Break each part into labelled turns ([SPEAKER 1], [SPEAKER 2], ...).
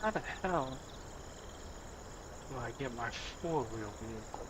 [SPEAKER 1] How the hell do I get my four-wheel vehicle?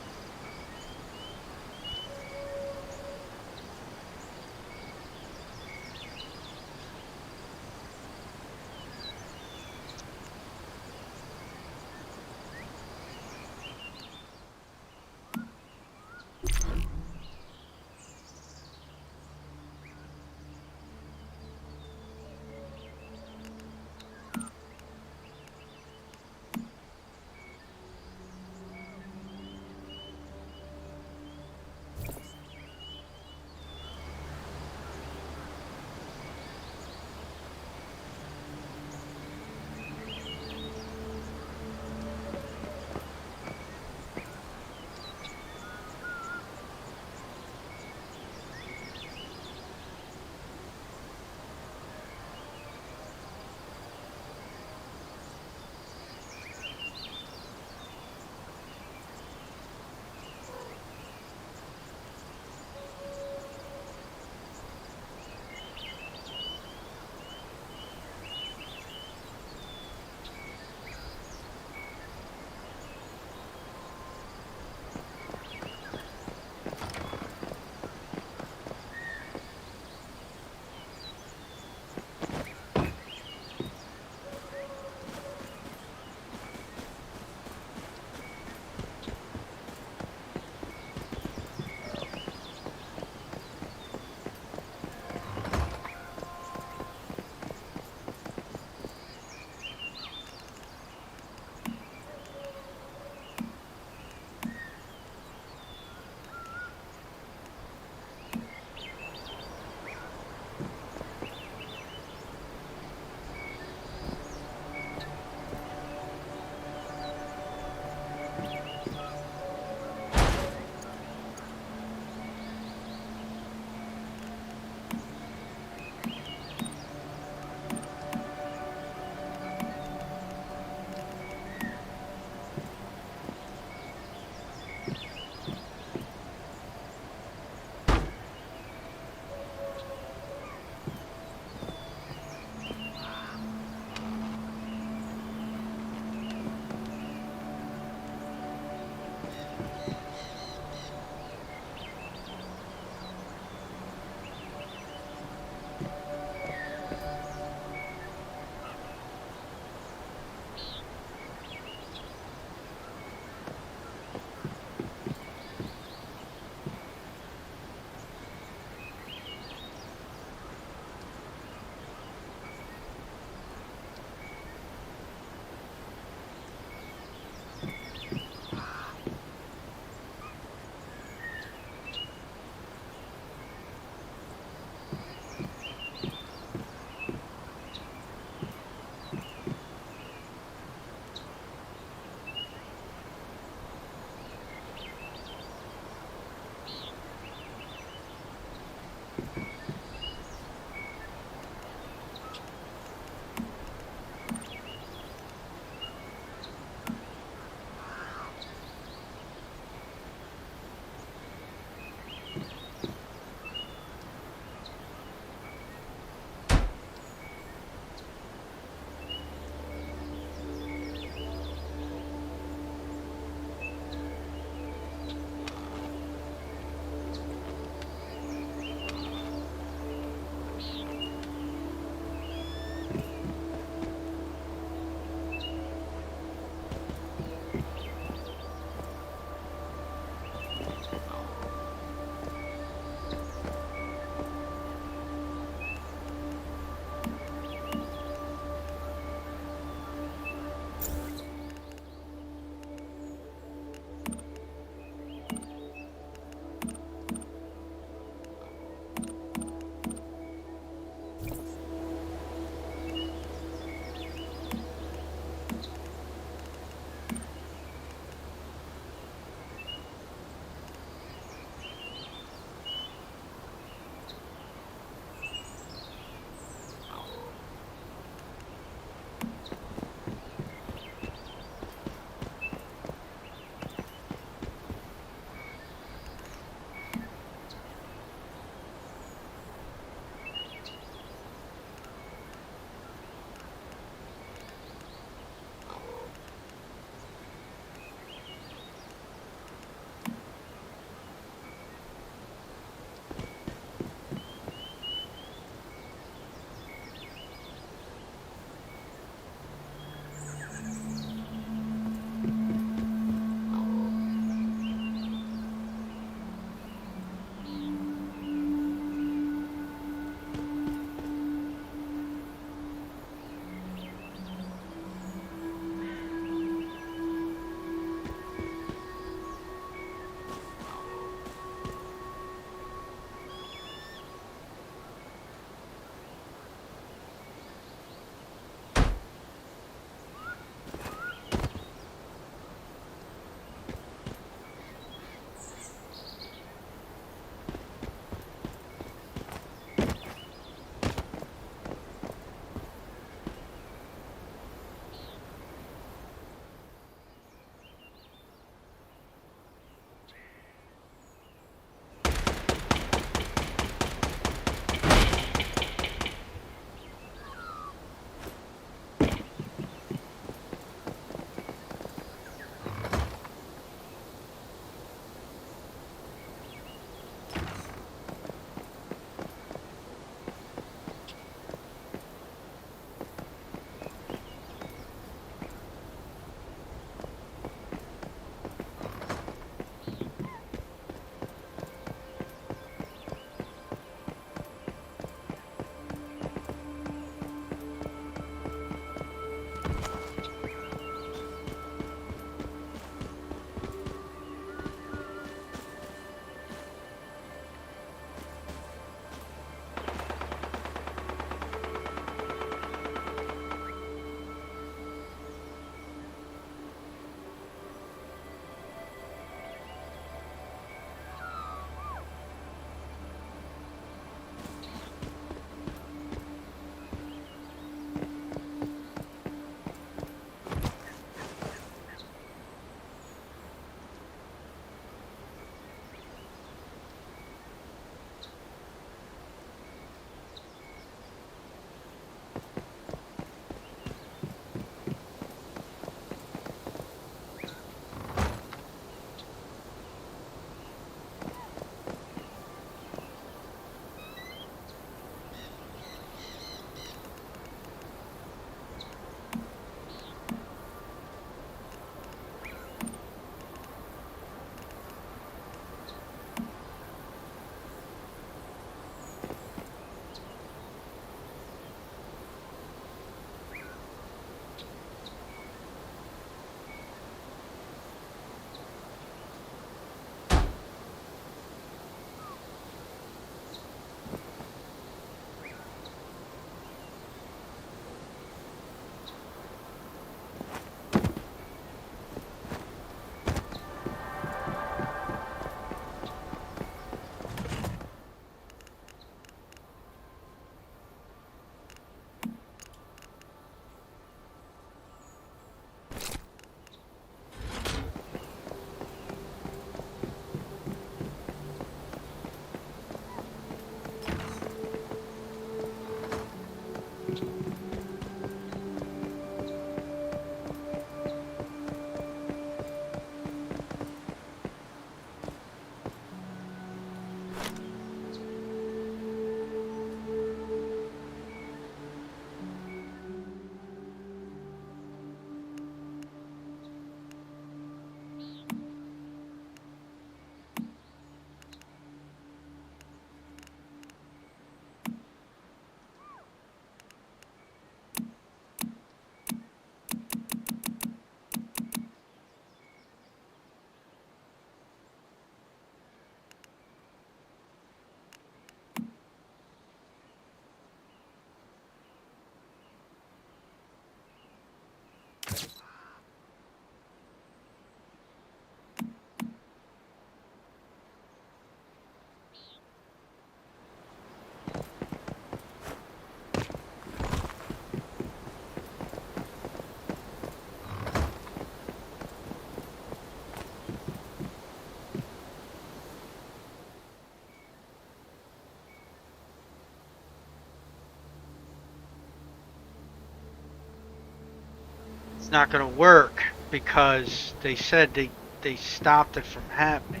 [SPEAKER 1] It's not going to work because they said they stopped it from happening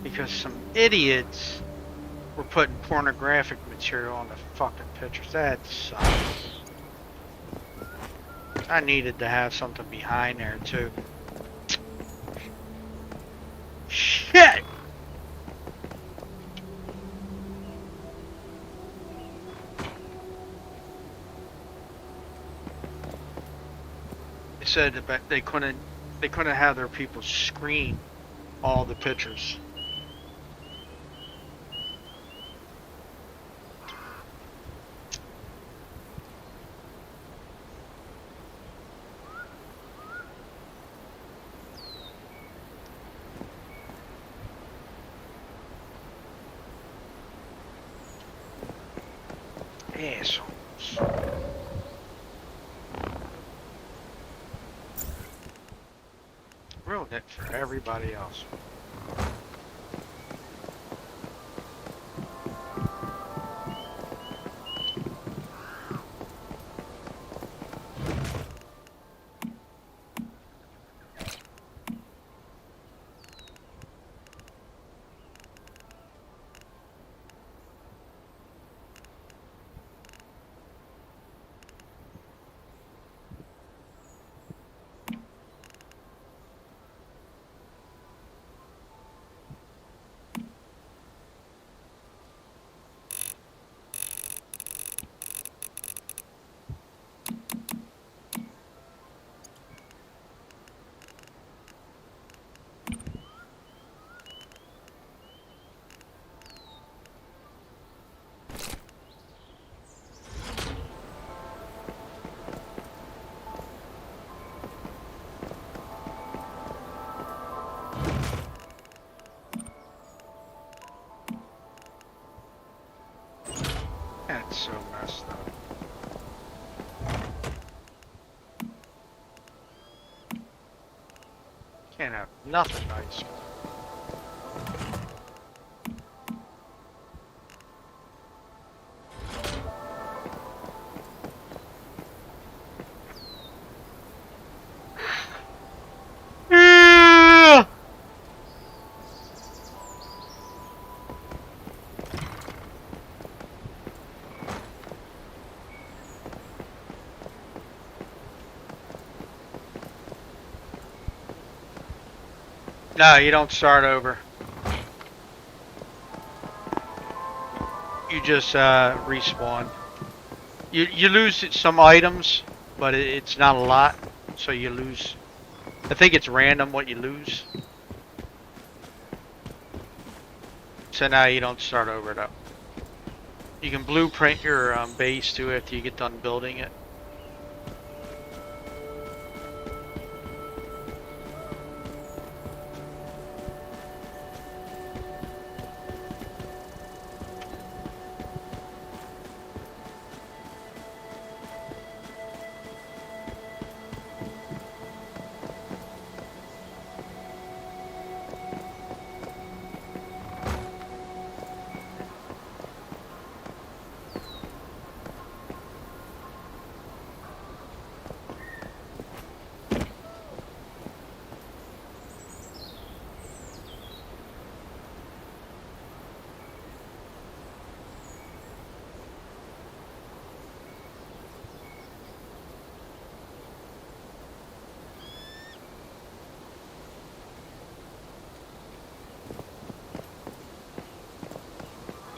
[SPEAKER 1] because some idiots were putting pornographic material on the fucking pictures. That sucks. I needed to have something behind there too. Shit! They said that they couldn't have their people screen all the pictures. Assholes. Ruined it for everybody else. That's so messed up. Can't have nothing nice. No, you don't start over. You just respawn. You lose some items, but it's not a lot, so you lose. I think it's random what you lose. So now you don't start over though. You can blueprint your base too after you get done building it.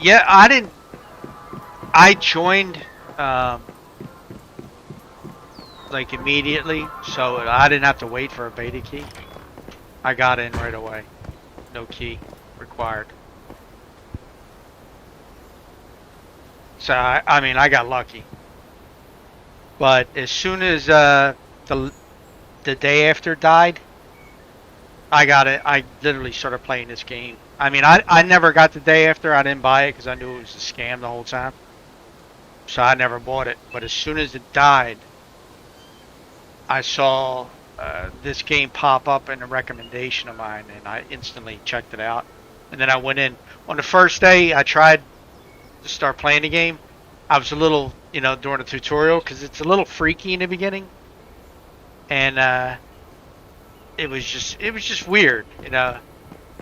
[SPEAKER 1] Yeah, I didn't. I joined like immediately, so I didn't have to wait for a beta key. I got in right away. No key required. So I mean, I got lucky. But as soon as the day after died, I got it. I literally started playing this game. I mean, I never got the day after. I didn't buy it because I knew it was a scam the whole time. So I never bought it. But as soon as it died, I saw this game pop up in a recommendation of mine, and I instantly checked it out. And then I went in. On the first day, I tried to start playing the game. I was a little, during the tutorial, because it's a little freaky in the beginning. and it was just weird, you know.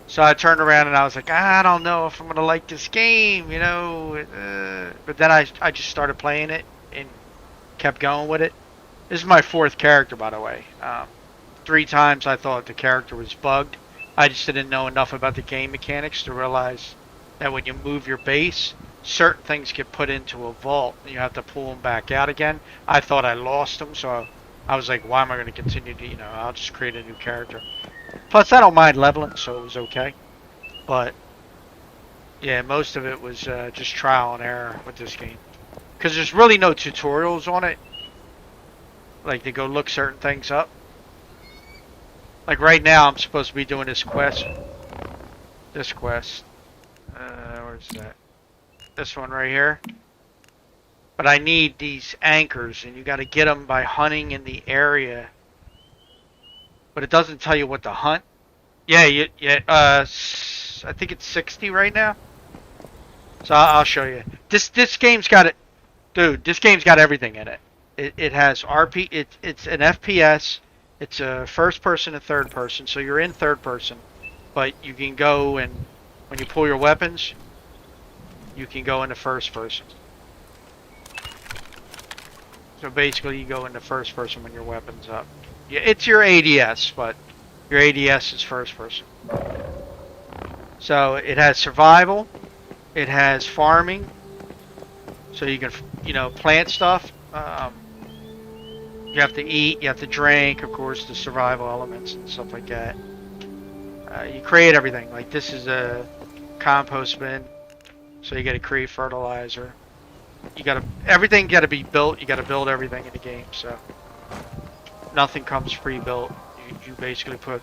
[SPEAKER 1] So I turned around and I was like, I don't know if I'm gonna like this game, you know. But then I just started playing it and kept going with it. This is my fourth character, by the way. 3 times I thought the character was bugged. I just didn't know enough about the game mechanics to realize that when you move your base, certain things get put into a vault and you have to pull them back out again. I thought I lost them, so I was like, why am I going to continue to, you know, I'll just create a new character. Plus, I don't mind leveling, so it was okay. But, yeah, most of it was just trial and error with this game. Because there's really no tutorials on it. Like, to go look certain things up. Like, right now, I'm supposed to be doing this quest. This quest. Where's that? This one right here. But I need these anchors, and you got to get them by hunting in the area. But it doesn't tell you what to hunt. Yeah, I think it's 60 right now. So I'll show you. This game's got it, dude. This game's got everything in it. It has RP. It's an FPS. It's a first person and third person. So you're in third person, but you can go and when you pull your weapons, you can go into first person. So basically, you go into first person when your weapon's up. Yeah, it's your ADS, but your ADS is first person. So it has survival. It has farming. So you can, you know, plant stuff. You have to eat. You have to drink. Of course, the survival elements and stuff like that. You create everything. Like this is a compost bin. So you got to create fertilizer. You got to everything got to be built. You got to build everything in the game. So nothing comes pre-built. You basically put,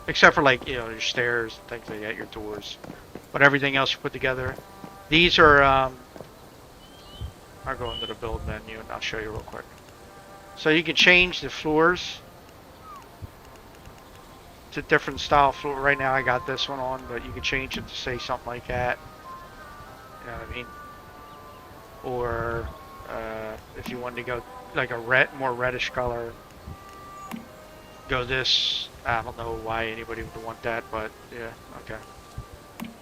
[SPEAKER 1] except for like, you know, your stairs, things like that, your doors, but everything else you put together. These are I'll go into the build menu and I'll show you real quick. So you can change the floors to different style floor. Right now I got this one on, but you can change it to say something like that. You know what I mean? Or if you wanted to go like a more reddish color, go this. I don't know why anybody would want that, but yeah, okay.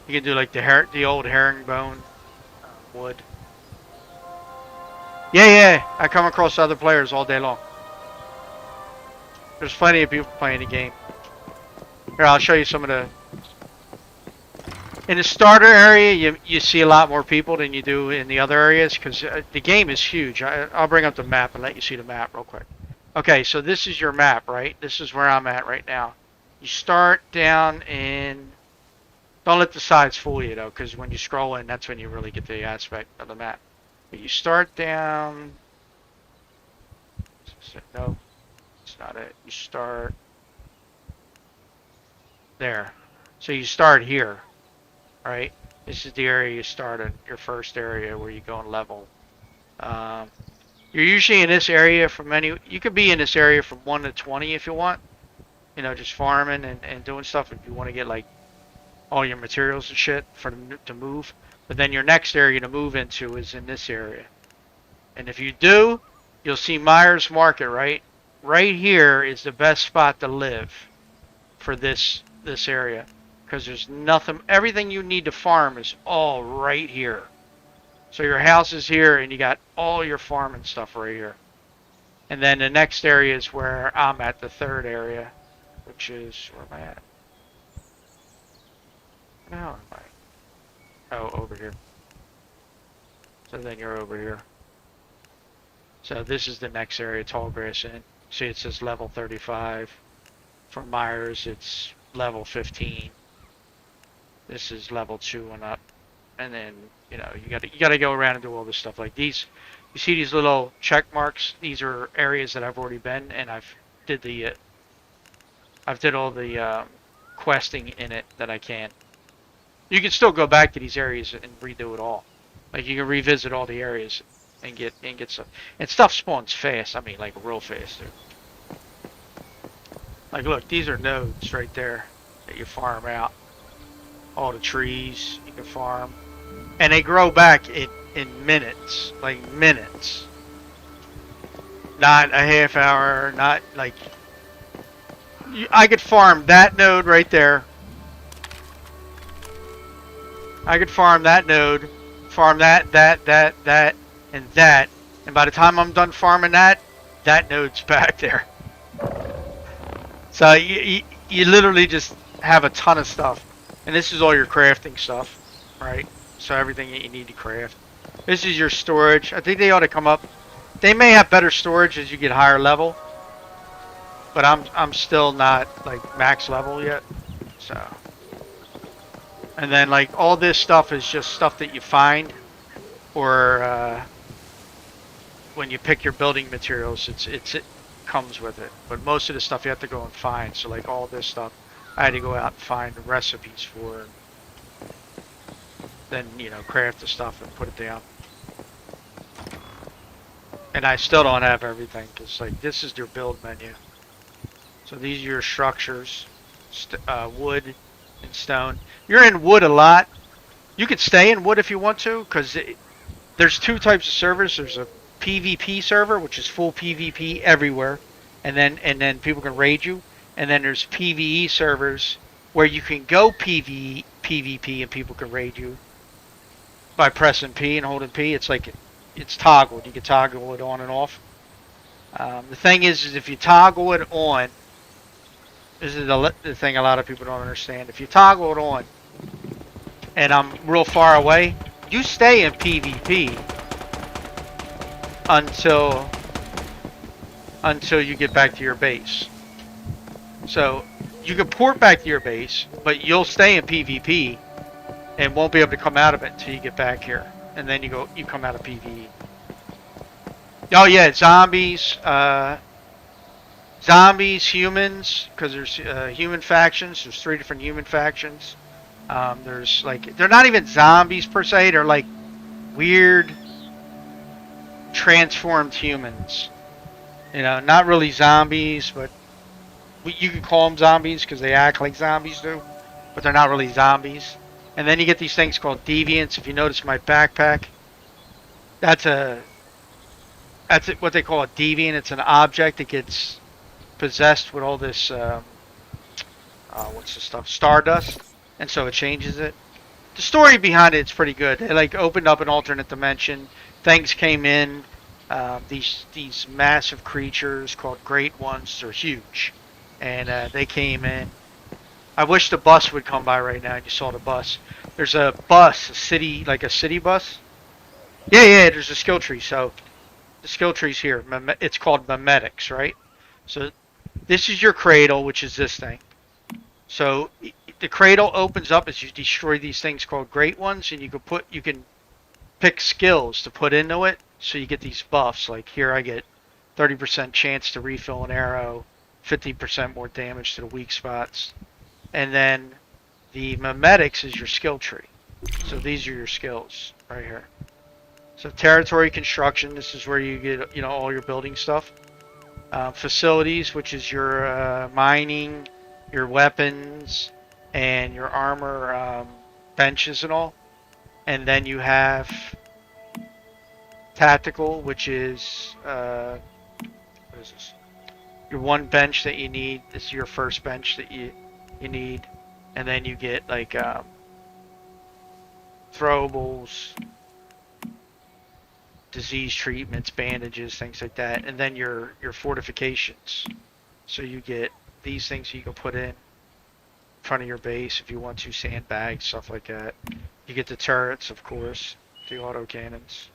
[SPEAKER 1] You can do like the old herringbone wood. Yeah, I come across other players all day long. There's plenty of people playing the game. Here, I'll show you some of the. In the starter area, you see a lot more people than you do in the other areas because the game is huge. I'll bring up the map and let you see the map real quick. Okay, so this is your map, right? This is where I'm at right now. You start down in. Don't let the sides fool you though, because when you scroll in, that's when you really get the aspect of the map. But you start down. No, it's not it. You start there. So you start here, right? This is the area you start in, your first area where you go and level. You're usually in this area from you could be in this area from 1 to 20 if you want. You know, just farming and doing stuff if you want to get like all your materials and shit to move. But then your next area to move into is in this area. And if you do, you'll see Myers Market, right? Right here is the best spot to live for this area. Because there's nothing, everything you need to farm is all right here. So your house is here and you got all your farming stuff right here. And then the next area is where I'm at, the third area, which is, where am I at? Now am I? Oh, over here. So then you're over here. So this is the next area, Tallgrass Inn. See, it says level 35. For Myers, it's level 15. This is level 2 and up. And then, you know, you gotta go around and do all this stuff like these. You see these little check marks? These are areas that I've already been, and I've did all the questing in it that I can. You can still go back to these areas and redo it all. Like you can revisit all the areas and get stuff. And stuff spawns fast. I mean, like real fast, dude. Like, look, these are nodes right there that you farm out. All the trees you can farm, and they grow back in minutes, like minutes. Not a half hour. Not like I could farm that node right there. I could farm that node, farm that, and that. And by the time I'm done farming that, that node's back there. So you literally just have a ton of stuff. And this is all your crafting stuff, right? So everything that you need to craft. This is your storage. I think they ought to come up. They may have better storage as you get higher level. But I'm still not like max level yet. So. And then like all this stuff is just stuff that you find, or when you pick your building materials, it comes with it. But most of the stuff you have to go and find. So like all this stuff, I had to go out and find the recipes for, and then craft the stuff and put it down. And I still don't have everything because like this is your build menu. So these are your structures, wood and stone. You're in wood a lot. You could stay in wood if you want to, because there's two types of servers. There's a PvP server, which is full PvP everywhere, and then people can raid you. And then there's PvE servers where you can go PvP and people can raid you by pressing P and holding P. It's like it's toggled. You can toggle it on and off. The thing is if you toggle it on, this is the thing a lot of people don't understand. If you toggle it on, and I'm real far away, you stay in PvP until you get back to your base. So you can port back to your base, but you'll stay in PvP and won't be able to come out of it until you get back here, and then you come out of PvE. Oh yeah, zombies. Zombies, humans, because there's human factions. There's 3 different human factions. There's like, they're not even zombies per se. They're like weird transformed humans. Not really zombies, but you could call them zombies because they act like zombies do. But they're not really zombies. And then you get these things called deviants. If you notice my backpack, that's what they call a deviant. It's an object that gets possessed with all this what's the stuff, stardust, and so it changes it. The story behind it's pretty good. They like opened up an alternate dimension. Things came in. These massive creatures called Great Ones. They're huge, and they came in. I wish the bus would come by right now. You saw the bus. There's a bus, a city bus. Yeah. There's a skill tree. So the skill tree's here. It's called Memetics, right? So this is your cradle, which is this thing. So the cradle opens up as you destroy these things called Great Ones, and you can pick skills to put into it, so you get these buffs. Like here I get 30% chance to refill an arrow, 50% more damage to the weak spots. And then the Memetics is your skill tree. So these are your skills right here. So territory construction, this is where you get all your building stuff. Facilities, which is your mining, your weapons, and your armor benches and all. And then you have tactical, which is what is this? Your one bench that you need. This is your first bench that you need. And then you get like throwables, disease treatments, bandages, things like that. And then your fortifications. So you get these things you can put in front of your base if you want to, sandbags, stuff like that. You get the turrets, of course, the auto cannons.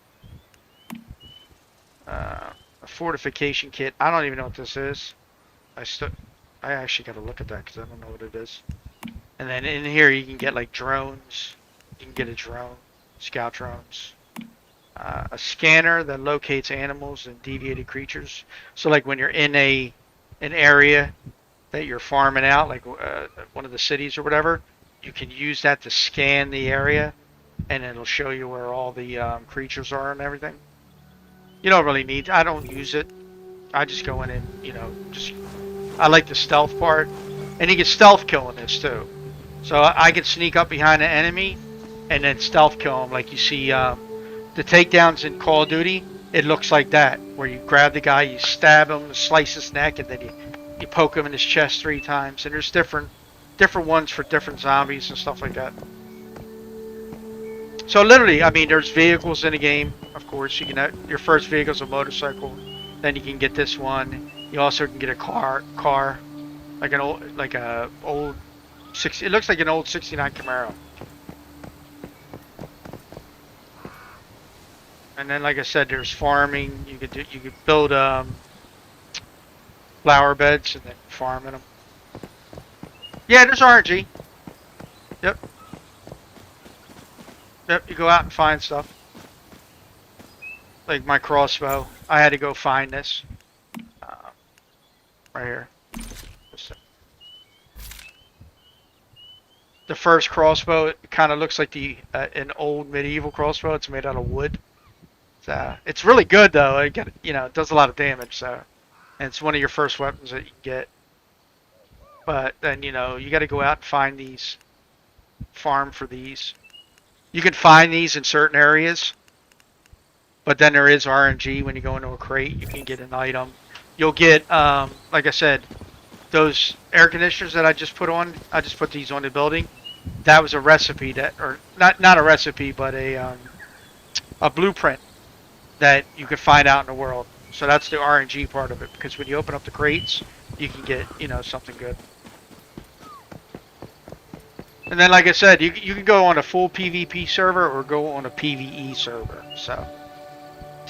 [SPEAKER 1] A fortification kit. I don't even know what this is. I actually got to look at that because I don't know what it is. And then in here you can get like drones. You can get a drone, scout drones. A scanner that locates animals and deviated creatures. So like when you're in an area that you're farming out, like one of the cities or whatever, you can use that to scan the area, and it'll show you where all the creatures are and everything. You don't really need. I don't use it. I just go in and I like the stealth part, and you can stealth kill in this too. So I can sneak up behind an enemy, and then stealth kill them. Like you see the takedowns in Call of Duty, it looks like that, where you grab the guy, you stab him, slice his neck, and then you poke him in his chest 3 times, and there's different ones for different zombies and stuff like that. So literally, I mean, there's vehicles in the game. Of course, you can have, your first vehicle's a motorcycle. Then you can get this one. You also can get a car, like a old 60. It looks like an old '69 Camaro. And then, like I said, there's farming. You could build flower beds and then farm in them. Yeah, there's RNG. Yep, yep. You go out and find stuff. Like my crossbow, I had to go find this right here. The first crossbow, it kind of looks like an old medieval crossbow. It's made out of wood. It's really good though. It does a lot of damage. So, and it's one of your first weapons that you get. But then you got to go out and find these, farm for these. You can find these in certain areas, but then there is RNG when you go into a crate. You can get an item. You'll get, like I said, those air conditioners that I just put on. I just put these on the building. That was a recipe or not a recipe, but a blueprint that you could find out in the world. So that's the RNG part of it, because when you open up the crates, you can get, something good. And then, like I said, you can go on a full PvP server or go on a PvE server. So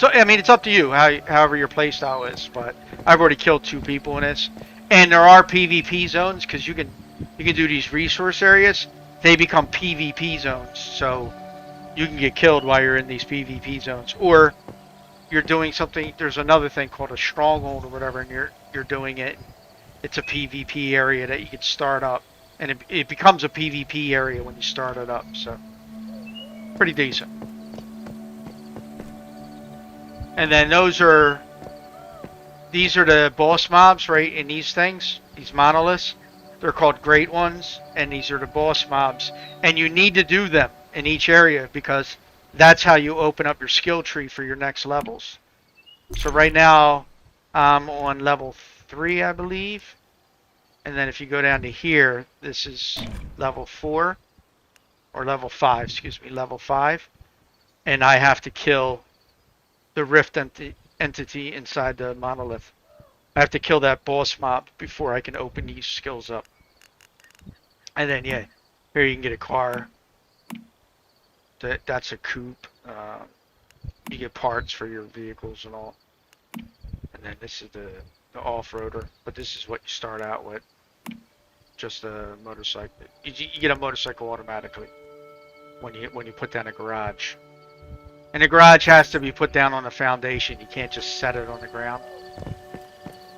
[SPEAKER 1] I mean, it's up to you, however your playstyle is. But I've already killed 2 people in this, and there are PvP zones because you can do these resource areas. They become PvP zones, so you can get killed while you're in these PvP zones, or you're doing something. There's another thing called a stronghold or whatever, and you're doing it. It's a PvP area that you can start up, and it becomes a PvP area when you start it up. So pretty decent. And then these are the boss mobs, right? In these things, these monoliths, they're called Great Ones, and these are the boss mobs. And you need to do them in each area because that's how you open up your skill tree for your next levels. So right now, I'm on level 3, I believe. And then if you go down to here, this is level 4, or level 5, excuse me, level 5. And I have to kill the rift entity inside the monolith. I have to kill that boss mob before I can open these skills up. And then, yeah, here you can get a car. That's a coupe. You get parts for your vehicles and all. And then this is the off-roader. But this is what you start out with. Just a motorcycle. You get a motorcycle automatically when you put down a garage. And the garage has to be put down on a foundation. You can't just set it on the ground.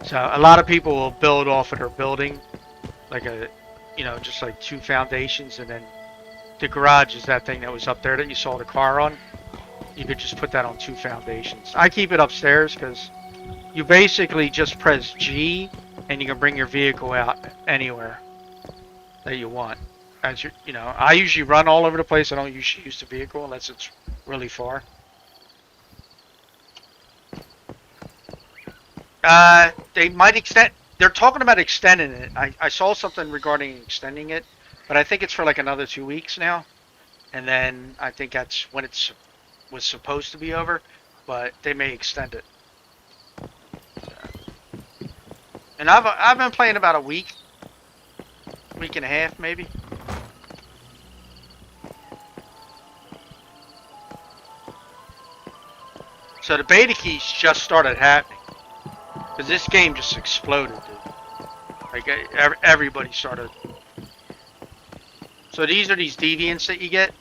[SPEAKER 1] So a lot of people will build off of their building, like just like 2 foundations, and then the garage is that thing that was up there that you saw the car on. You could just put that on 2 foundations. I keep it upstairs because you basically just press G and you can bring your vehicle out anywhere that you want. As I usually run all over the place. I don't usually use the vehicle unless it's really far. They might extend. They're talking about extending it. I saw something regarding extending it, but I think it's for like another 2 weeks now, and then I think that's when was supposed to be over, but they may extend it. And I've been playing about a week and a half maybe. So the beta keys just started happening. Because this game just exploded, dude. Like, everybody started. So these are these deviants that you get.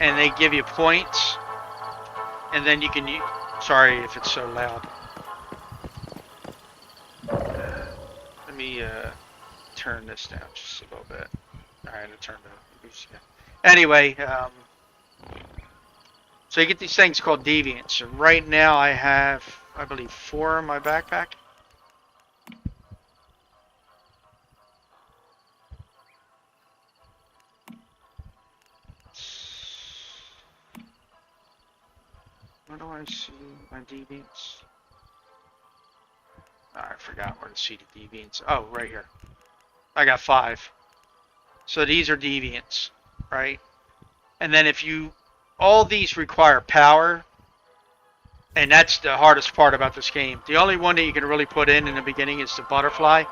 [SPEAKER 1] And they give you points. And then you can use... Sorry if it's so loud. Let me turn this down just a little bit. Alright, I turned the music down. Anyway, so you get these things called deviants. And right now I have, I believe, 4 in my backpack. Where do I see my deviants? I forgot where to see the deviants. Oh, right here. I got 5. So these are deviants, right? And then if you, all these require power, and that's the hardest part about this game. The only one that you can really put in the beginning is the butterfly,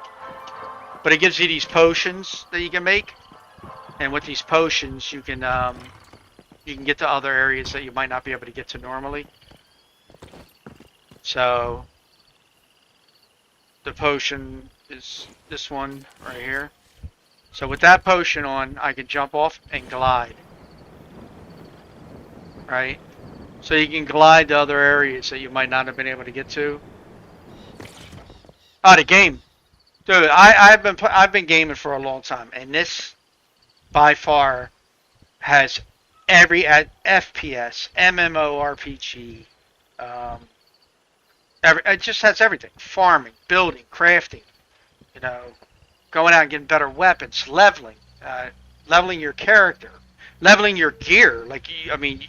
[SPEAKER 1] but it gives you these potions that you can make, and with these potions you can get to other areas that you might not be able to get to normally. So the potion is this one right here. So with that potion on, I can jump off and glide. Right? So you can glide to other areas that you might not have been able to get to. Oh, the game. Dude, I've been gaming for a long time, and this by far has every FPS, MMORPG, it just has everything. Farming, building, crafting, you know, going out and getting better weapons, leveling, leveling your character, leveling your gear. Like, I mean,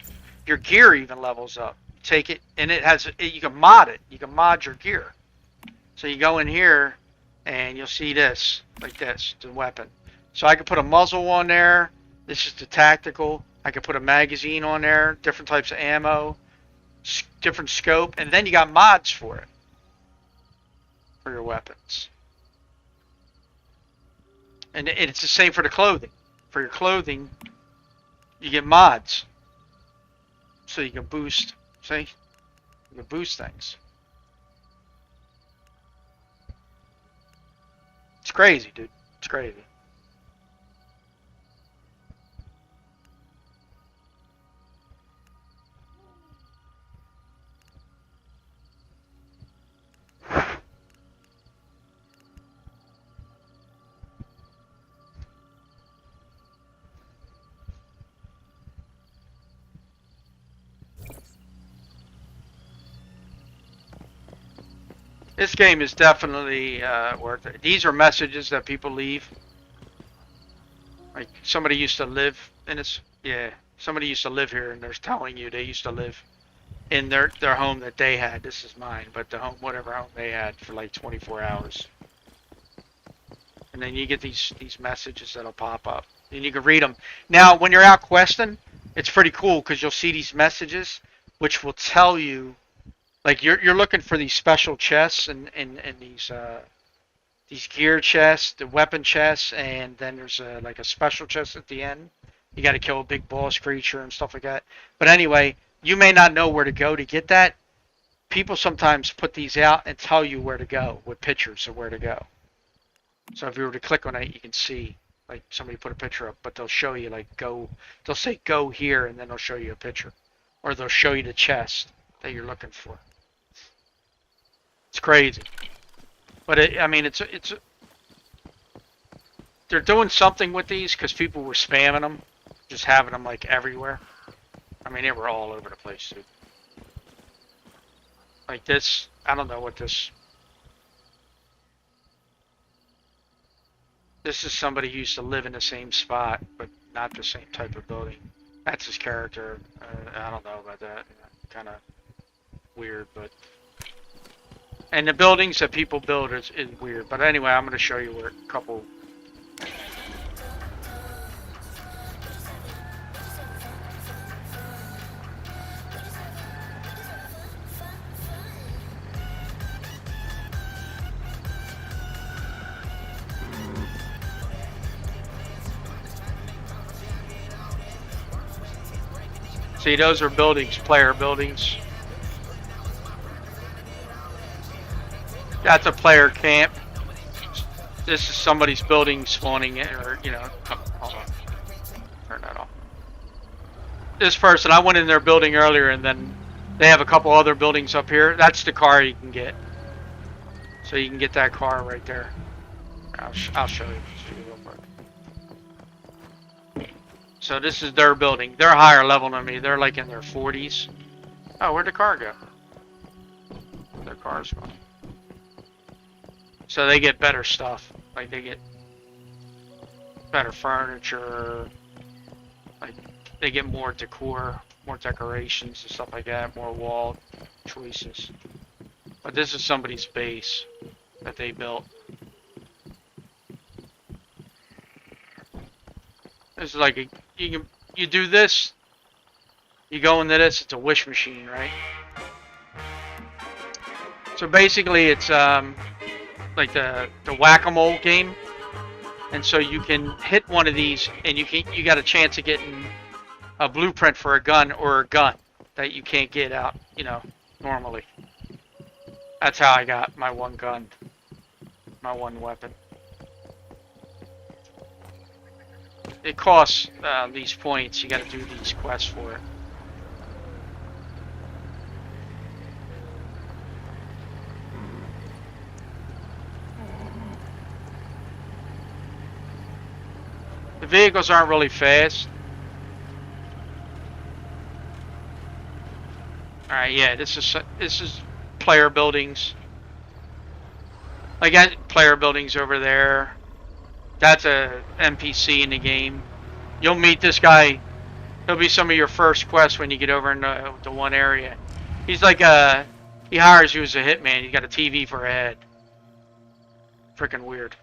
[SPEAKER 1] your gear even levels up. Take it, and it has, you can mod it. You can mod your gear. So you go in here, and you'll see this, like this, the weapon. So I can put a muzzle on there. This is the tactical. I can put a magazine on there, different types of ammo, different scope, and then you got mods for it, for your weapons. And it's the same for the clothing. For your clothing, you get mods. So you can boost, see? You can boost things. It's crazy, dude. It's crazy. This game is definitely worth it. These are messages that people leave. Like, somebody used to live in this, yeah, somebody used to live here, and they're telling you they used to live in their home that they had. This is mine, but the home, whatever home they had, for like 24 hours. And then you get these messages that'll pop up, and you can read them. Now, when you're out questing, it's pretty cool because you'll see these messages, which will tell you, like, you're looking for these special chests and these gear chests, the weapon chests, and then there's like a special chest at the end. You got to kill a big boss creature and stuff like that. But anyway, you may not know where to go to get that. People sometimes put these out and tell you where to go with pictures of where to go. So if you were to click on it, you can see, like, somebody put a picture up, but they'll show you, like, go, they'll say go here, and then they'll show you a picture. Or they'll show you the chest that you're looking for. It's crazy. But I mean, they're doing something with these because people were spamming them, just having them like everywhere. I mean, they were all over the place, dude. Like this, I don't know what this. This is somebody who used to live in the same spot, but not the same type of building. That's his character. I don't know about that. Kind of weird, but. And the buildings that people build is weird. But anyway, I'm going to show you where a couple. See, those are buildings, player buildings. That's a player camp. This is somebody's building spawning it, or, you know, hold on. Turn that off. This person, I went in their building earlier, and then they have a couple other buildings up here. That's the car you can get. So you can get that car right there. I'll show you. So this is their building. They're higher level than me. They're like in their 40s. Oh, where'd the car go? Their car's gone. So they get better stuff. Like, they get better furniture. Like, they get more decor, more decorations and stuff like that, more wall choices. But this is somebody's base. that they built. This is like you do this, you go into this. It's a wish machine, right? So basically, it's like the whack-a-mole game, and so you can hit one of these, and you got a chance of getting a blueprint for a gun or a gun that you can't get out, normally. That's how I got my one gun, my one weapon. It costs these points. You got to do these quests for it. The vehicles aren't really fast. All right, yeah, this is player buildings. I got player buildings over there. That's a NPC in the game. You'll meet this guy. He'll be some of your first quests when you get over into the one area. He's like he hires you as a hitman. You got a TV for a head. Freaking weird.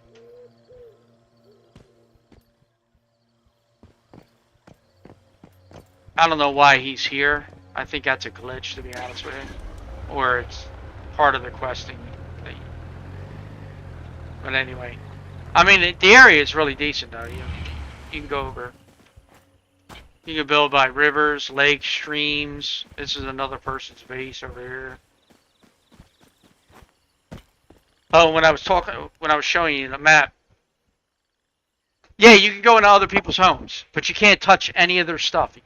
[SPEAKER 1] I don't know why he's here. I think that's a glitch, to be honest with you. Or it's part of the questing thing. But anyway. I mean, the area is really decent, though. You can go over. You can build by rivers, lakes, streams. This is another person's base over here. Oh, when I was showing you the map. Yeah, you can go into other people's homes, but you can't touch any of their stuff. You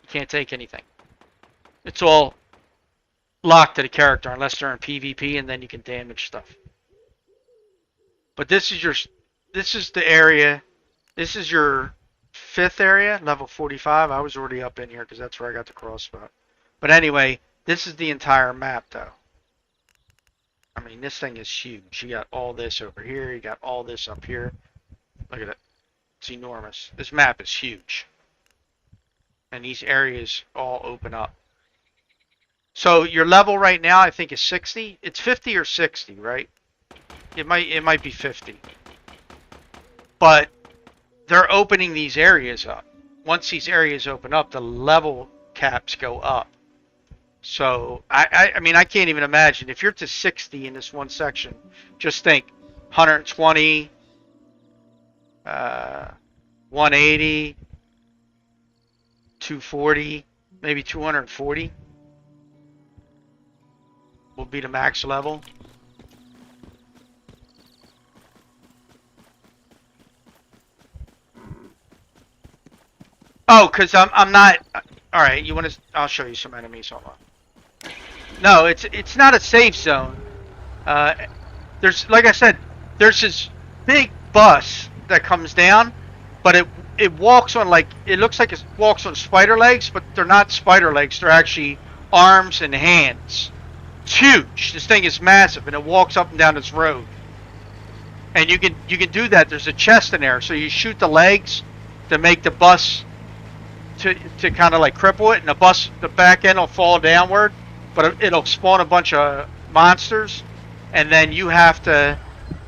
[SPEAKER 1] can't take anything. It's all locked to the character unless they're in PvP, and then you can damage stuff. But this is the area. This is your 5th area, level 45. I was already up in here because that's where I got the crossbow. But anyway, this is the entire map, though. I mean, this thing is huge. You got all this over here. You got all this up here. Look at it. It's enormous. This map is huge. And these areas all open up. So your level right now, I think, is 60. It's 50 or 60, right? It might be 50. But they're opening these areas up. Once these areas open up, the level caps go up. So I mean, I can't even imagine if you're to 60 in this one section. Just think 120, 180, 240, maybe 240 will be the max level. Oh, because I'm not. All right, you want to? I'll show you some enemies. Hold on. No, it's not a safe zone. There's, like I said, there's this big bus that comes down, but it walks on, like, it looks like it walks on spider legs, but they're not spider legs. They're actually arms and hands. It's huge. This thing is massive, and it walks up and down this road. And you can do that. There's a chest in there, so you shoot the legs to make the bus to kind of like cripple it, and the back end will fall downward, but it'll spawn a bunch of monsters, and then you have to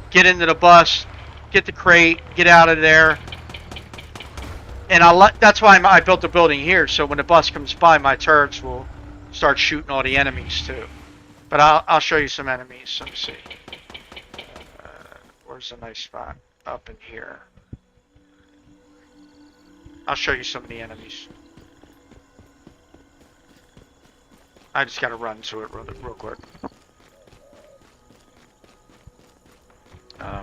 [SPEAKER 1] get into the bus, get the crate, get out of there. And that's why I built the building here, so when the bus comes by, my turrets will start shooting all the enemies too. But I'll show you some enemies. Let me see. Where's a nice spot? Up in here. I'll show you some of the enemies. I just gotta run to it real quick.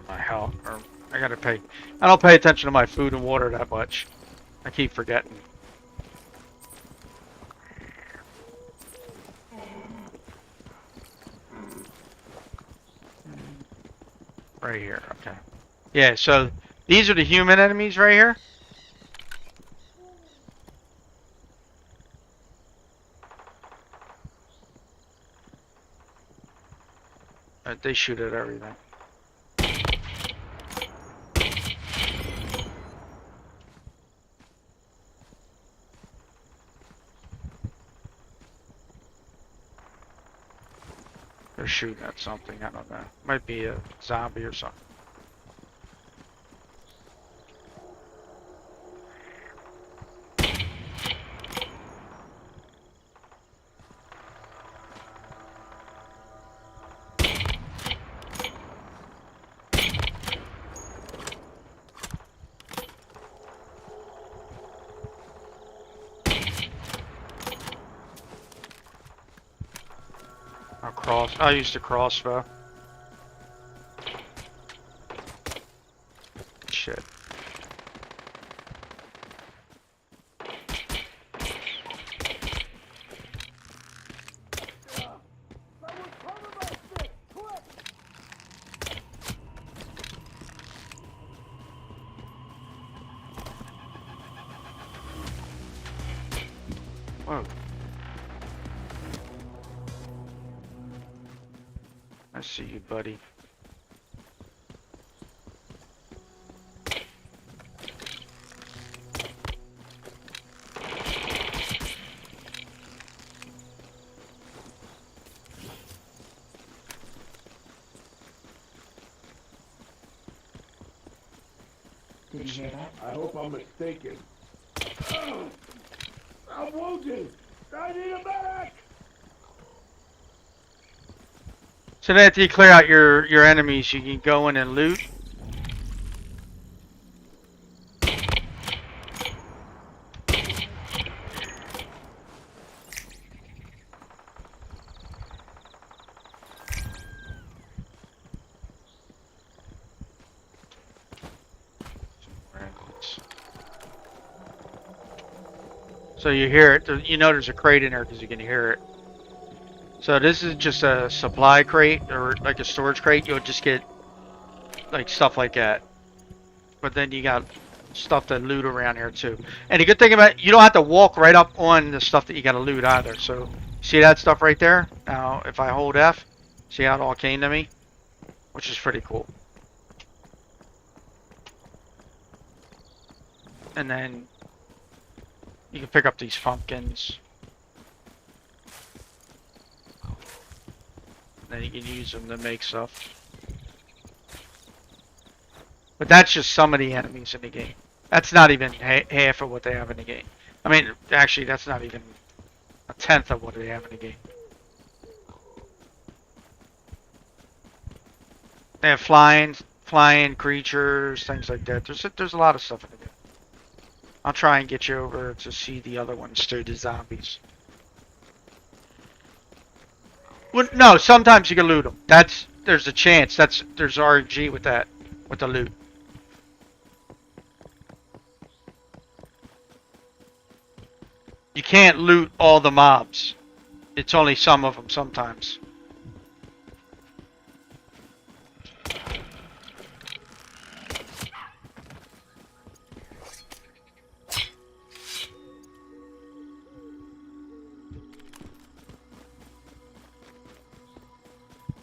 [SPEAKER 1] My health, or I don't pay attention to my food and water that much. I keep forgetting. Right here, okay. Yeah, so these are the human enemies right here. They shoot at everything. They're shooting at something. I don't know. Might be a zombie or something. I used a crossbow. Shit. Whoa. I see you, buddy.
[SPEAKER 2] Did you hear that? I hope I'm mistaken. I'm wounded! I need a medic!
[SPEAKER 1] So then after you clear out your enemies, you can go in and loot. So you hear it. You know there's a crate in there because you can hear it. So this is just a supply crate or like a storage crate. You'll just get like stuff like that. But then you got stuff to loot around here too. And the good thing about it, you don't have to walk right up on the stuff that you got to loot either. So see that stuff right there? Now if I hold F, see how it all came to me? Which is pretty cool. And then you can pick up these pumpkins. Then you can use them to make stuff. But that's just some of the enemies in the game. That's not even half of what they have in the game. I mean, actually, that's not even a tenth of what they have in the game. They have flying creatures, things like that. There's a lot of stuff in the game. I'll try and get you over to see the other ones too, the zombies. Well, no, sometimes you can loot them. There's a chance. There's RNG with that, with the loot. You can't loot all the mobs. It's only some of them sometimes.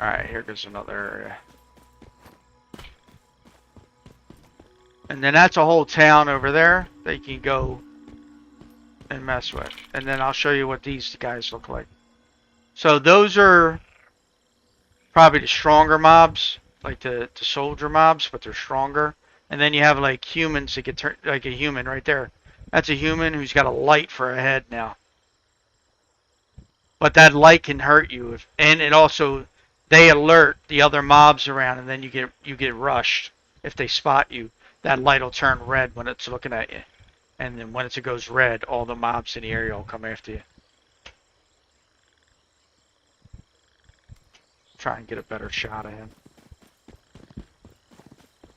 [SPEAKER 1] Alright, here goes another area. And then that's a whole town over there that you can go and mess with. And then I'll show you what these guys look like. So those are probably the stronger mobs, like the soldier mobs, but they're stronger. And then you have like humans that get turned, like a human right there. That's a human who's got a light for a head now. But that light can hurt you, and it also, they alert the other mobs around, and then you get rushed if they spot you. That light will turn red when it's looking at you. And then when it goes red, all the mobs in the area will come after you. Try and get a better shot of him.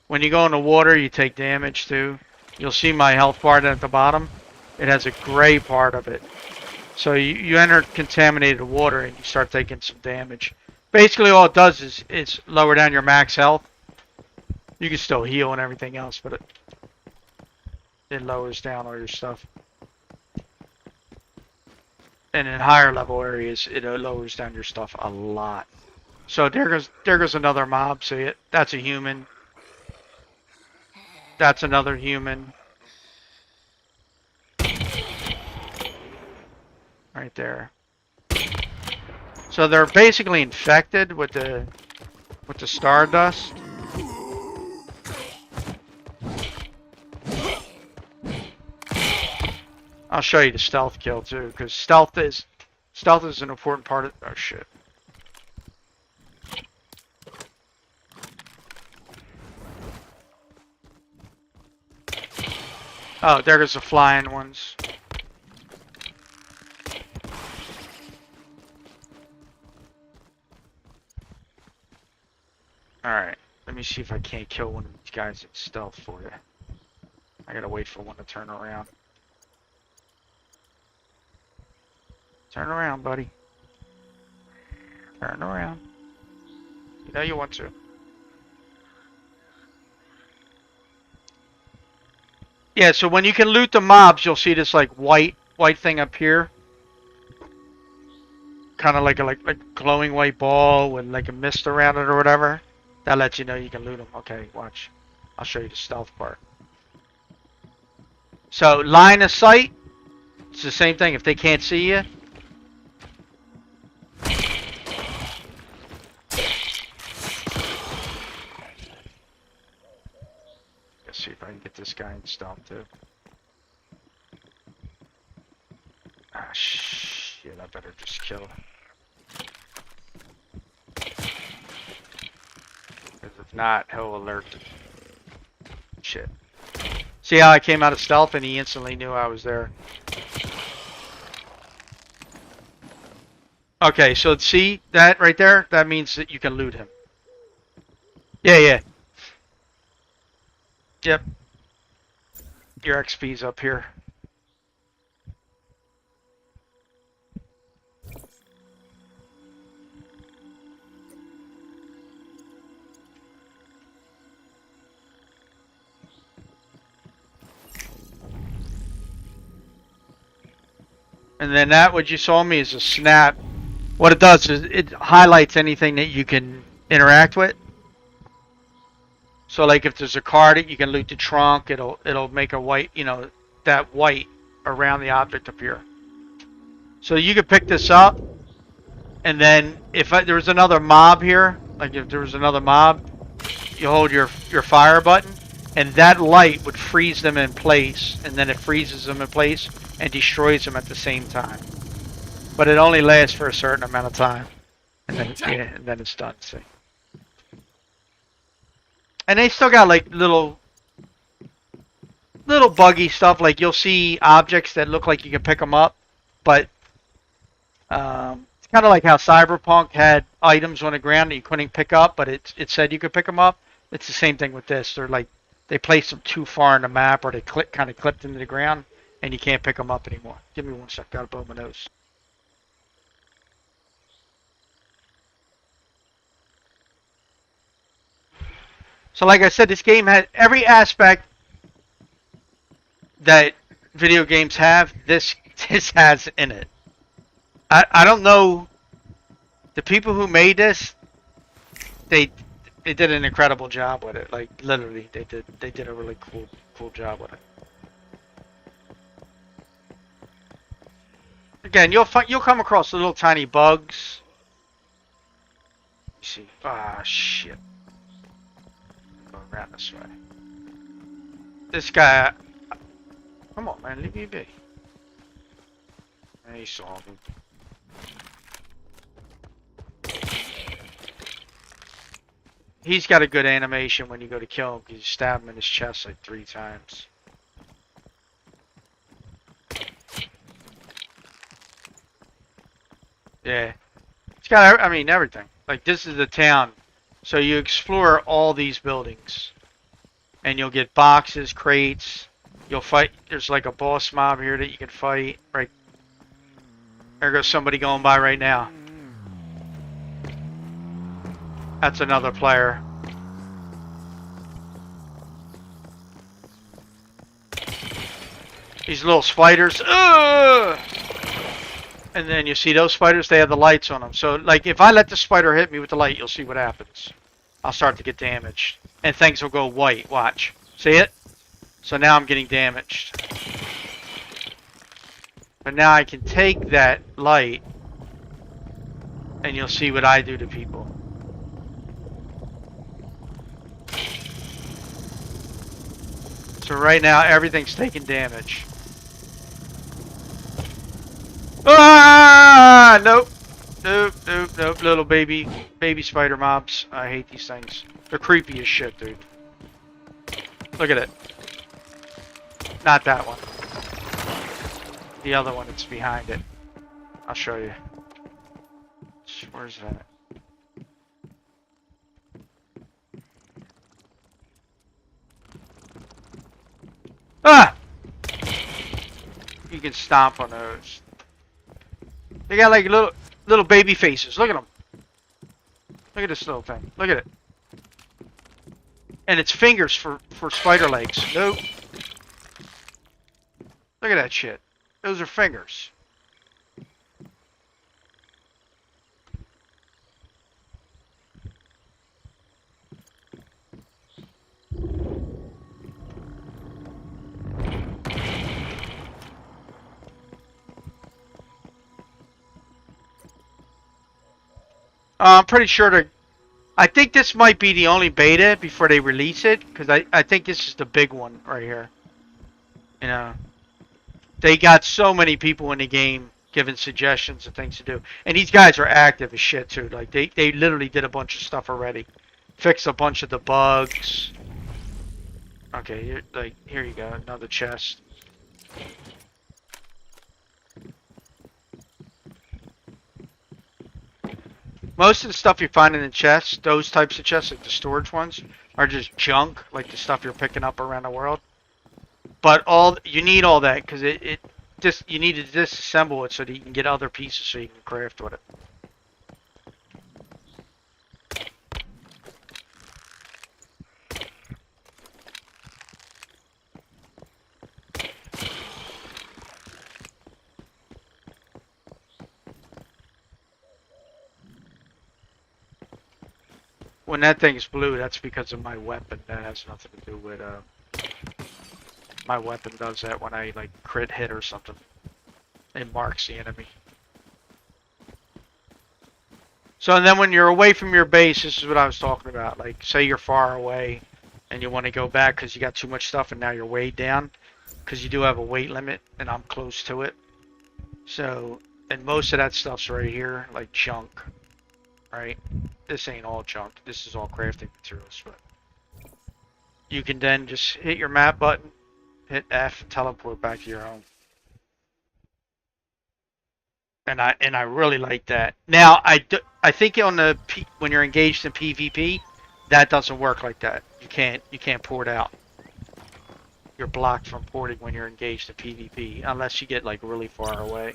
[SPEAKER 1] When you go in the water, you take damage too. You'll see my health bar at the bottom. It has a gray part of it. So you enter contaminated water and you start taking some damage. Basically all it does is lower down your max health. You can still heal and everything else, but it lowers down all your stuff. And in higher level areas, it lowers down your stuff a lot. So there goes another mob. See it? That's a human. That's another human. Right there. So they're basically infected with the stardust. I'll show you the stealth kill too, because stealth is an important part of. Oh shit. Oh, there goes the flying ones. Alright, let me see if I can't kill one of these guys in stealth for you. I gotta wait for one to turn around. Turn around, buddy. Turn around. You know you want to. Yeah, so when you can loot the mobs, you'll see this like white thing up here. Kind of like a glowing white ball with like a mist around it or whatever. That lets you know you can loot them. Okay, watch. I'll show you the stealth part. So line of sight, it's the same thing. If they can't see you, let's see if I can get this guy in stealth too. Ah shit! I better just kill him. Because if not, he'll alert. Shit. See how I came out of stealth and he instantly knew I was there. Okay, so see that right there? That means that you can loot him. Yeah. Yep. Your XP's up here. And then that, what you saw me, is a snap. What it does is it highlights anything that you can interact with. So like if there's a car that you can loot the trunk, it'll make a white, you know, that white around the object appear. So you could pick this up, and then if there was another mob here, like if there was another mob, you hold your fire button, and that light would freeze them in place, and then it freezes them in place and destroys them at the same time. But it only lasts for a certain amount of time, and then it's done. See, and they still got like little buggy stuff. Like you'll see objects that look like you can pick them up, but it's kind of like how Cyberpunk had items on the ground that you couldn't pick up, but it said you could pick them up. It's the same thing with this. They're like they placed them too far in the map, or they kind of clipped into the ground, and you can't pick them up anymore. Give me one sec. Gotta blow my nose. So like I said, this game has every aspect that video games have. This has in it. I don't know. The people who made this, they did an incredible job with it. Like literally, they did a really cool job with it. Again, you'll come across little tiny bugs. You see, ah shit. Go around this way. This guy, come on man, leave me be. And he saw me. He's got a good animation when you go to kill him because you stab him in his chest like 3 times. Yeah. It's got, I mean, everything. Like, this is the town. So you explore all these buildings. And you'll get boxes, crates. You'll fight. There's like a boss mob here that you can fight. Right. There goes somebody going by right now. That's another player. These little spiders. Ugh! And then you see those spiders, they have the lights on them. So, like, if I let the spider hit me with the light, you'll see what happens. I'll start to get damaged. And things will go white. Watch. See it? So now I'm getting damaged. But now I can take that light and you'll see what I do to people. So right now, everything's taking damage. Ah! Nope. Nope, nope, nope. Little baby spider mobs. I hate these things. They're creepy as shit, dude. Look at it. Not that one. The other one that's behind it. I'll show you. Where's that? Ah! You can stomp on those. They got like little baby faces. Look at them. Look at this little thing. Look at it. And it's fingers for spider legs. Nope. Look at that shit. Those are fingers. I'm pretty sure I think this might be the only beta before they release it, because I think this is the big one right here. You know, they got so many people in the game giving suggestions of things to do, and these guys are active as shit too. Like they literally did a bunch of stuff already, fixed a bunch of the bugs. Okay, here you go, another chest. Most of the stuff you find in the chests, those types of chests, like the storage ones, are just junk, like the stuff you're picking up around the world. But you need all that because you need to disassemble it so that you can get other pieces so you can craft with it. When that thing's blue, that's because of my weapon. That has nothing to do with my weapon does that when I like crit hit or something. It marks the enemy. So and then when you're away from your base, this is what I was talking about. Like say you're far away and you want to go back because you got too much stuff and now you're weighed down. Because you do have a weight limit and I'm close to it. So, and most of that stuff's right here, like junk. Right? This ain't all junk. This is all crafting materials, but you can then just hit your map button, hit F, and teleport back to your home. And I really like that. Now I think on the when you're engaged in PvP, that doesn't work like that. You can't port out. You're blocked from porting when you're engaged in PvP unless you get like really far away.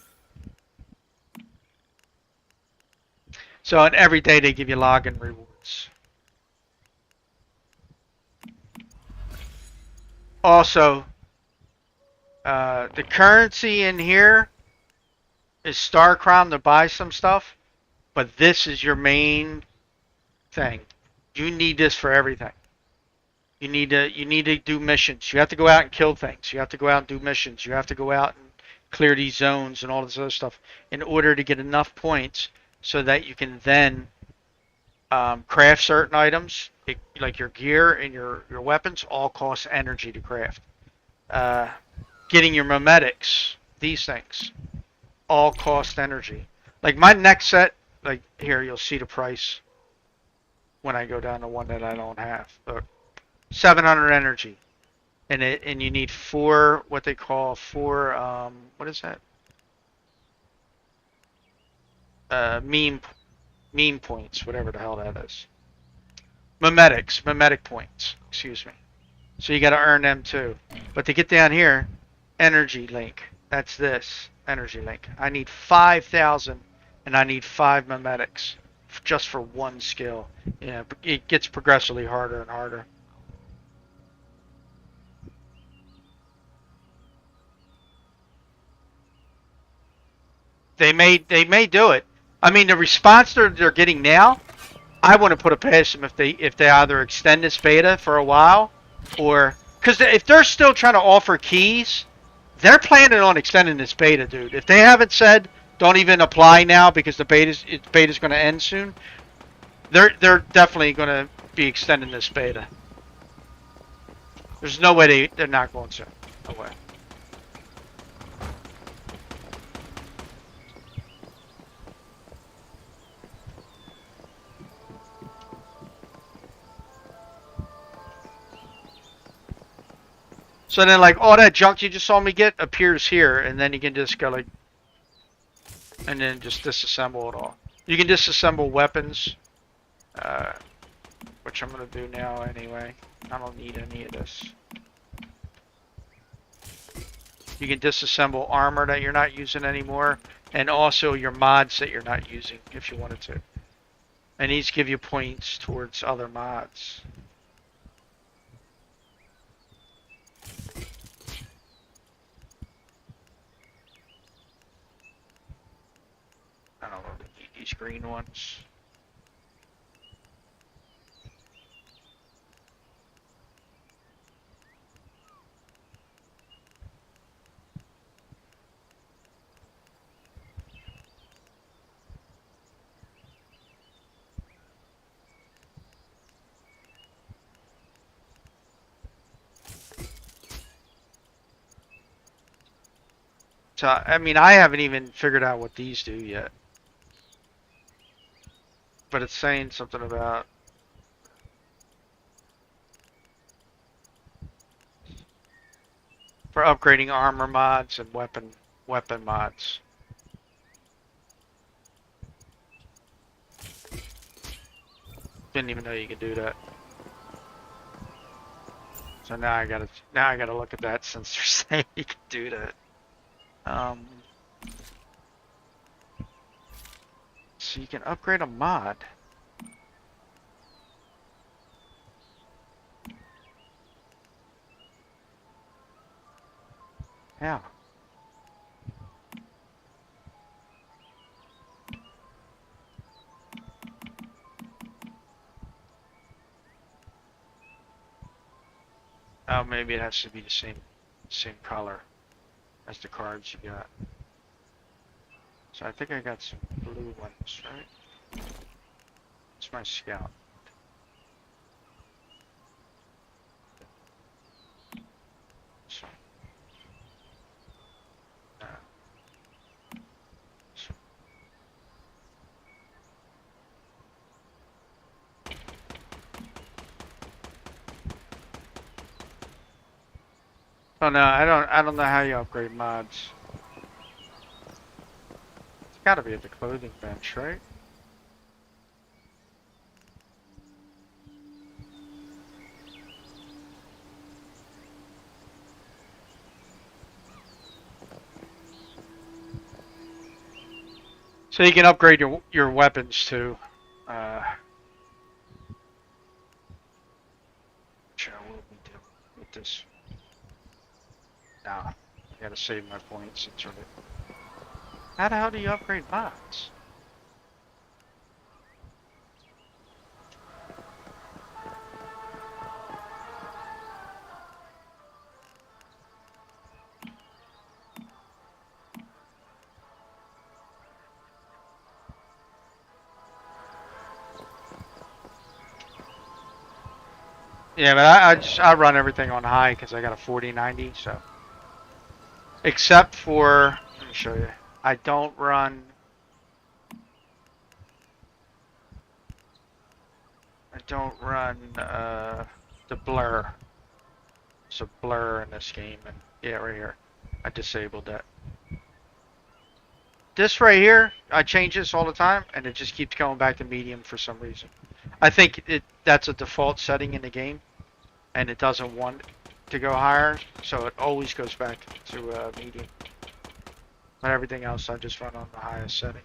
[SPEAKER 1] So, and every day they give you login rewards. Also, the currency in here is Star Crown to buy some stuff, but this is your main thing. You need this for everything. You need to do missions. You have to go out and kill things. You have to go out and do missions. You have to go out and clear these zones and all this other stuff in order to get enough points so that you can then craft certain items, like your gear and your weapons, all cost energy to craft. Getting your memetics, these things, all cost energy. Like my next set, like here, you'll see the price when I go down to one that I don't have. Look, 700 energy, and you need four, what they call four, what is that? Meme points, whatever the hell that is. Memetic points, excuse me. So you got to earn them too. But to get down here, energy link. That's this energy link. I need 5,000, and I need 5 memetics just for one skill. Yeah, it gets progressively harder and harder. They may do it. I mean, the response they're getting now, I want to put it past them if they either extend this beta for a while, or because if they're still trying to offer keys, they're planning on extending this beta, dude. If they haven't said don't even apply now because the beta's going to end soon. They're definitely going to be extending this beta. There's no way they're not going to. No way. So then, like, all that junk you just saw me get appears here, and then you can just go like, and then just disassemble it all. You can disassemble weapons, which I'm gonna do now anyway. I don't need any of this. You can disassemble armor that you're not using anymore, and also your mods that you're not using if you wanted to. And these give you points towards other mods. I don't know, these green ones. So, I mean, I haven't even figured out what these do yet. But it's saying something about for upgrading armor mods and weapon mods. Didn't even know you could do that. So now I gotta look at that since they're saying you can do that. So you can upgrade a mod. Yeah. Oh, maybe it has to be the same color as the cards you got. So I think I got some blue ones, right? It's my scout. So, so. Oh no, I don't know how you upgrade mods. It's gotta be at the clothing bench, right? So you can upgrade your weapons too. Which I will be doing with this. Now, I gotta save my points and sort of. How the hell do you upgrade mods? Yeah, but I run everything on high because I got a 4090, so. Except for, let me show you. I don't run. The blur. It's a blur in this game, and yeah, right here. I disabled that. This right here, I change this all the time, and it just keeps going back to medium for some reason. I think that's a default setting in the game, and it doesn't want to go higher, so it always goes back to medium. But everything else I just run on the highest setting.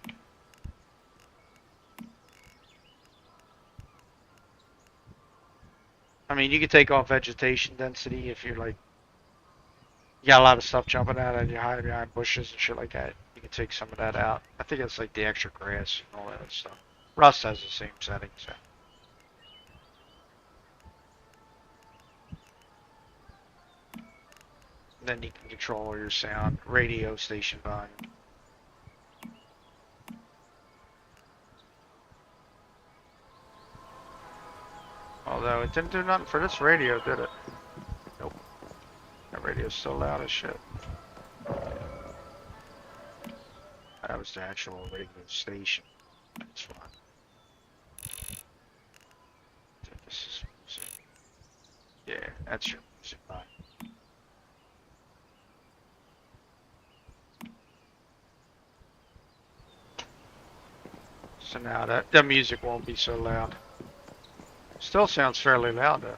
[SPEAKER 1] I mean, you can take off vegetation density if you're like, you got a lot of stuff jumping out and you're hiding behind bushes and shit like that. You can take some of that out. I think it's like the extra grass and all that other stuff. Rust has the same settings. So. Then you can control your sound, radio station volume. Although it didn't do nothing for this radio, did it? Nope. That radio's still loud as shit. That was the actual radio station. That's fine. This is music. Yeah, that's your music line. So now that music won't be so loud. Still sounds fairly loud though.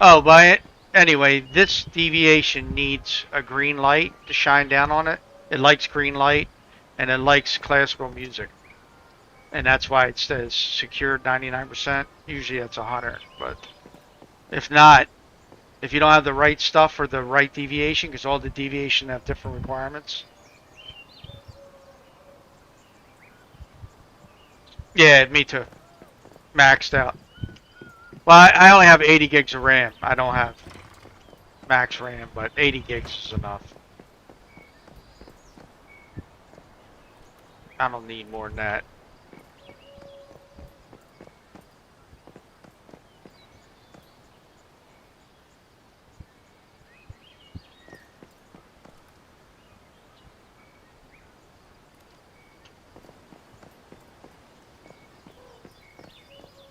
[SPEAKER 1] Oh, anyway, this deviation needs a green light to shine down on it. It likes green light, and it likes classical music. And that's why it says secured 99%. Usually that's 100, but if not, if you don't have the right stuff for the right deviation, because all the deviation have different requirements. Yeah, me too. Maxed out. Well, I only have 80 gigs of RAM. I don't have max RAM, but 80 gigs is enough. I don't need more than that.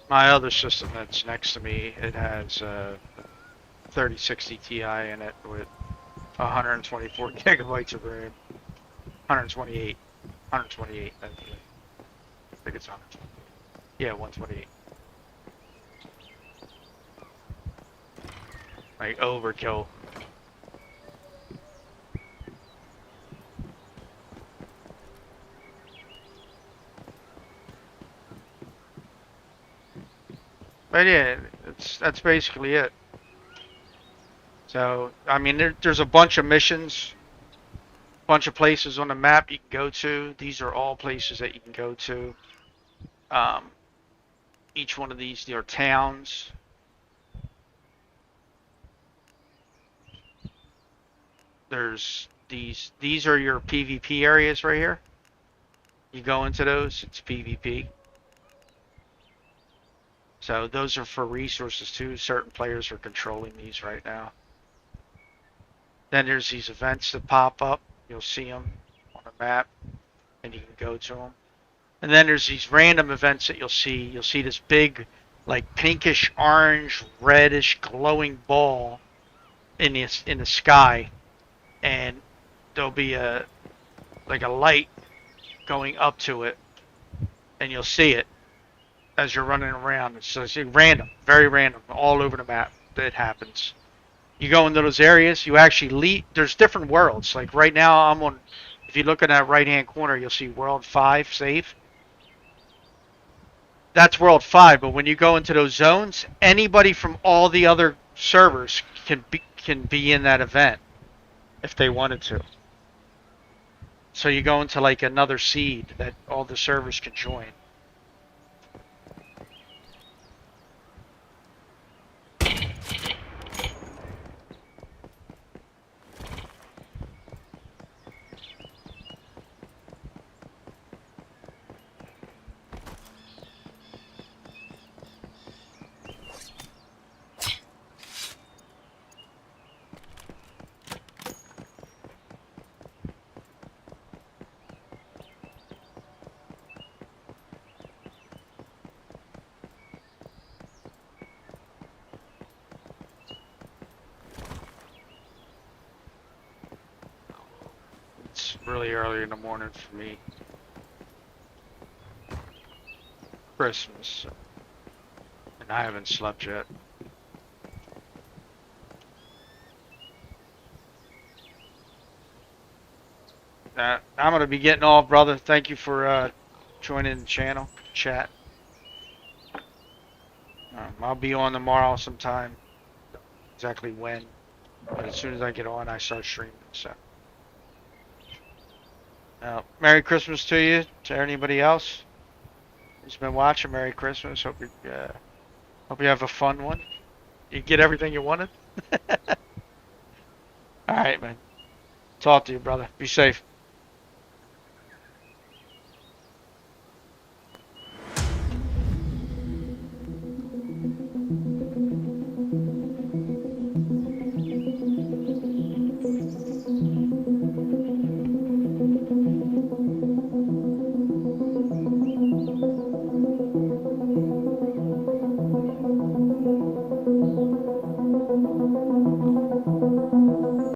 [SPEAKER 1] My other system that's next to me, it has 3060 Ti in it with 124 gigabytes of RAM. 128. 128, actually. I think it's 128. Yeah, 128. Like overkill. But yeah, that's basically it. So, I mean, there's a bunch of missions, bunch of places on the map you can go to. These are all places that you can go to. Each one of these are towns. There's these are your PvP areas right here. You go into those, it's PvP. So those are for resources too. Certain players are controlling these right now. Then there's these events that pop up. You'll see them on the map, and you can go to them. And then there's these random events that you'll see. You'll see this big, like pinkish, orange, reddish, glowing ball in the sky, and there'll be a light going up to it, and you'll see it as you're running around. So it's random, very random, all over the map that happens. You go into those areas, you actually lead. There's different worlds. Like right now, I'm on. If you look in that right-hand corner, you'll see World 5 save. That's World 5. But when you go into those zones, anybody from all the other servers can be in that event if they wanted to. So you go into like another seed that all the servers can join. It's really early in the morning for me. Christmas. And I haven't slept yet. I'm going to be getting off, brother. Thank you for joining the channel, chat. I'll be on tomorrow sometime. Exactly when. But as soon as I get on, I start streaming. So, Merry Christmas to you. To anybody else who's been watching, Merry Christmas. Hope you have a fun one. You get everything you wanted. All right, man. Talk to you, brother. Be safe.